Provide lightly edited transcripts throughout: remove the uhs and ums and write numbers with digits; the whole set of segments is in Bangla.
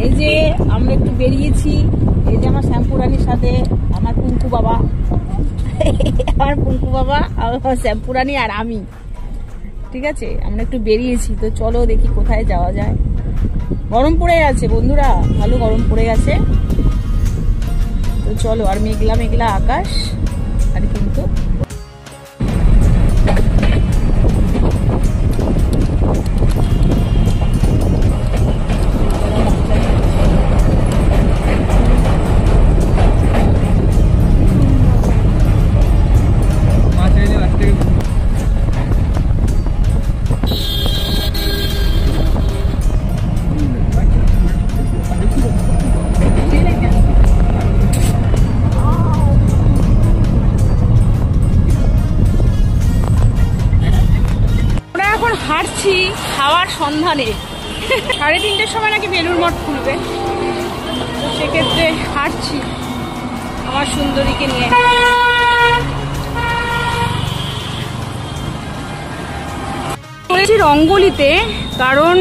এই যে আমরা একটু বেরিয়েছি, এই যে আমার শ্যাম্পুরানির সাথে আমার পুঙ্কু বাবা, আমার পুঙ্কু বাবা, আমার শ্যাম্পুরানি আর আমি। ঠিক আছে, আমরা একটু বেরিয়েছি, তো চলো দেখি কোথায় যাওয়া যায়। গরম পড়ে গেছে বন্ধুরা, ভালো গরম পড়ে গেছে। তো চলো, আর মেঘলা মেঘলা আকাশ, আর কিন্তু হাঁটছি খাওয়ার সন্ধানে। 3:30টার সময় নাকি বেলুড় মঠ খুলবে, তো সেক্ষেত্রে হাঁটছি আমার সুন্দরীকে নিয়ে। চলেছি রঙ্গলিতে, কারণ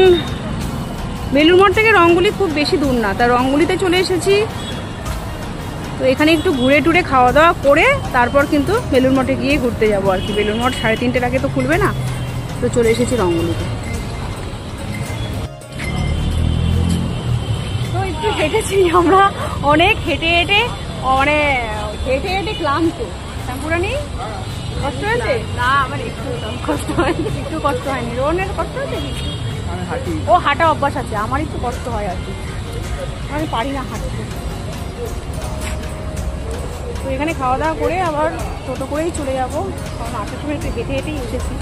বেলুড় মঠ থেকে রঙ্গলি খুব বেশি দূর না, তার রঙ্গলিতে চলে এসেছি। তো এখানে একটু ঘুরে টুরে খাওয়া দাওয়া করে তারপর কিন্তু বেলুড় মঠে গিয়ে ঘুরতে যাবো আর কি। বেলুড় মঠ 3:30টার আগে তো খুলবে না, তো চলে এসেছি রঙ্গলিতে। তো একটু হেঁটেছি আমরা, অনেক হেঁটে হেঁটে ক্লান্ত। শ্যাম্পুরানি কষ্ট হয়েছে? না, আমার একটু কষ্ট হয়নি, একটু কষ্ট হয়নি। রোহনের কষ্ট হয়েছে? ও হাঁটা অভ্যাস আছে, আমার একটু কষ্ট হয় আর কি, আমি পারি না হাঁটতে। তো এখানে খাওয়া দাওয়া করে আবার টোটো করেই চলে যাবো, কারণ আসার সময় একটু হেঁটে হেঁটেই এসেছি।